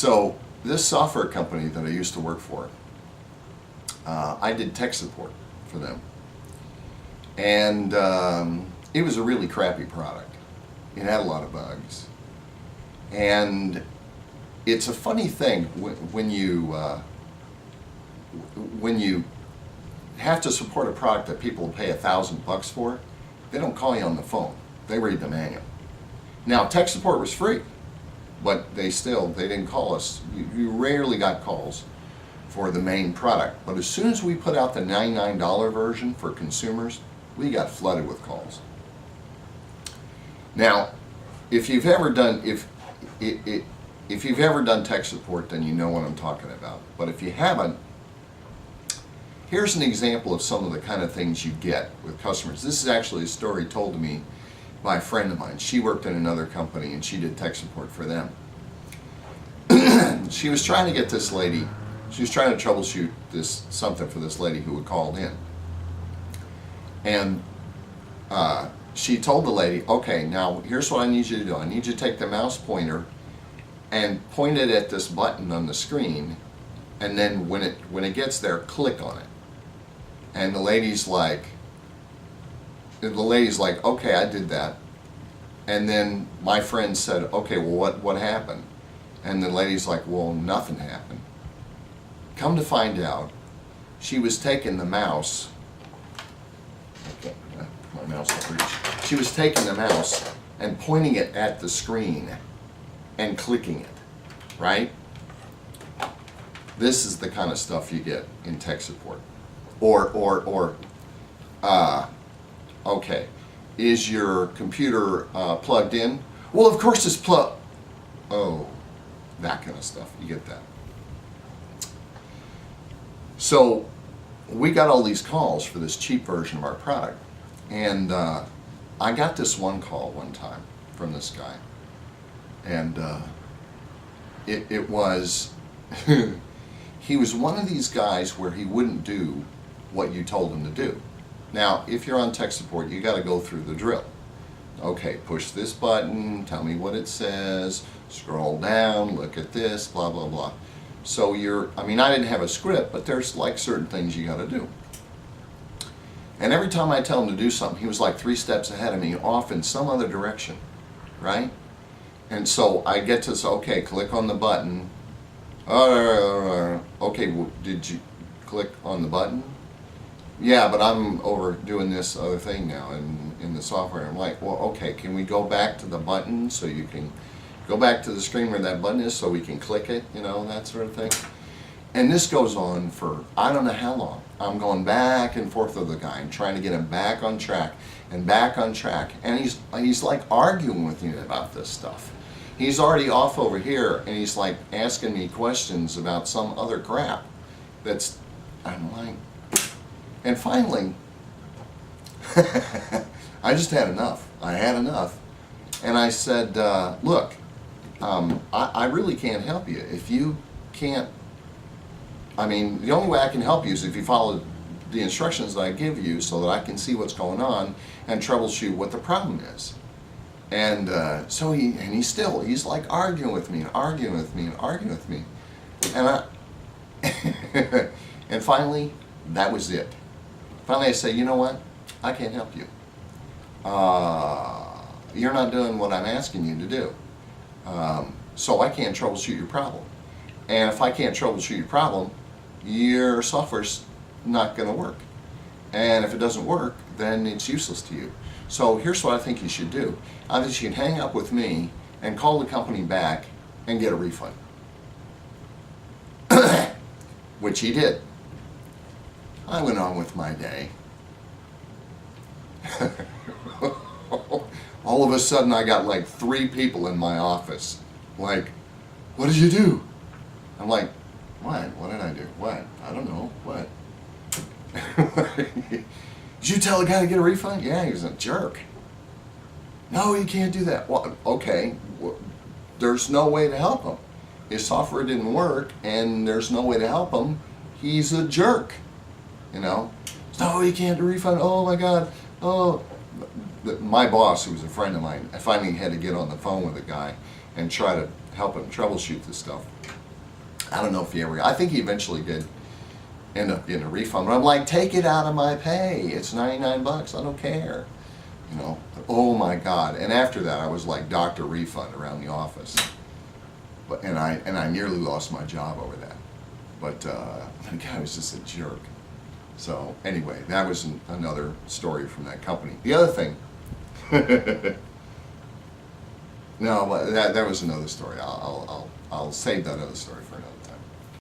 So this software company that I used to work for, I did tech support for them. And it was a really crappy product. It had a lot of bugs. And it's a funny thing when you have to support a product that people pay $1,000 for. They don't call you on the phone. They read the manual. Now, tech support was free, but they didn't call us. You rarely got calls for the main product. But as soon as we put out the $99 version for consumers, we got flooded with calls. Now, if you've ever done tech support, then you know what I'm talking about. But if you haven't, here's an example of some of the kind of things you get with customers. This is actually a story told to me by a friend of mine. She worked in another company and she did tech support for them. She was trying to get this lady, she was trying to troubleshoot something for this lady who had called in. And she told the lady, okay, now here's what I need you to do. I need you to take the mouse pointer and point it at this button on the screen, and then when it gets there, click on it. And the lady's like, okay, I did that. And then my friend said, okay, well, what happened? And the lady's like, well, nothing happened. Come to find out, she was taking the mouse. Okay, my mouse will reach. She was taking the mouse and pointing it at the screen and clicking it, right? This is the kind of stuff you get in tech support. Okay, is your computer plugged in? Well, of course it's plugged. Oh, that kind of stuff. You get that. So we got all these calls for this cheap version of our product. And I got this one call one time from this guy. And it was, he was one of these guys where he wouldn't do what you told him to do. Now, if you're on tech support, you got to go through the drill. Okay, push this button, tell me what it says, scroll down, look at this, blah, blah, blah. So I didn't have a script, but there's like certain things you got to do. And every time I tell him to do something, he was like 3 steps ahead of me, off in some other direction, right? And so I get to say, okay, click on the button. Okay, well, did you click on the button? Yeah, but I'm over doing this other thing now in the software. I'm like, well, okay, can we go back to the button so you can go back to the screen where that button is so we can click it, that sort of thing. And this goes on for I don't know how long. I'm going back and forth with the guy and trying to get him back on track and back on track. And he's like arguing with me about this stuff. He's already off over here and he's like asking me questions about some other crap I'm like, and finally, I just had enough. I had enough. And I said, look, I really can't help you. If you can't, the only way I can help you is if you follow the instructions that I give you so that I can see what's going on and troubleshoot what the problem is. And so he's like arguing with me and arguing with me and arguing with me. And and finally, that was it. Finally I say, you know what? I can't help you. You're not doing what I'm asking you to do. So I can't troubleshoot your problem. And if I can't troubleshoot your problem, your software's not going to work. And if it doesn't work, then it's useless to you. So here's what I think you should do. I think you can hang up with me and call the company back and get a refund. Which he did. I went on with my day. All of a sudden I got like 3 people in my office. Like, what did you do? I'm like, what? What did I do? What? I don't know. What? Did you tell the guy to get a refund? Yeah, he was a jerk. No, you can't do that. Well, okay, there's no way to help him. His software didn't work and there's no way to help him. He's a jerk. No, you can't do a refund. Oh my God. Oh. My boss, who was a friend of mine, I finally had to get on the phone with a guy and try to help him troubleshoot this stuff. I don't know if he ever, I think he eventually did end up getting a refund, but I'm like, take it out of my pay. It's 99 bucks. I don't care. You know, oh my God. And after that, I was like Dr. Refund around the office. But, and I nearly lost my job over that. But the guy was just a jerk. So anyway, that was another story from that company. The other thing, no, that was another story. I'll save that other story for another time.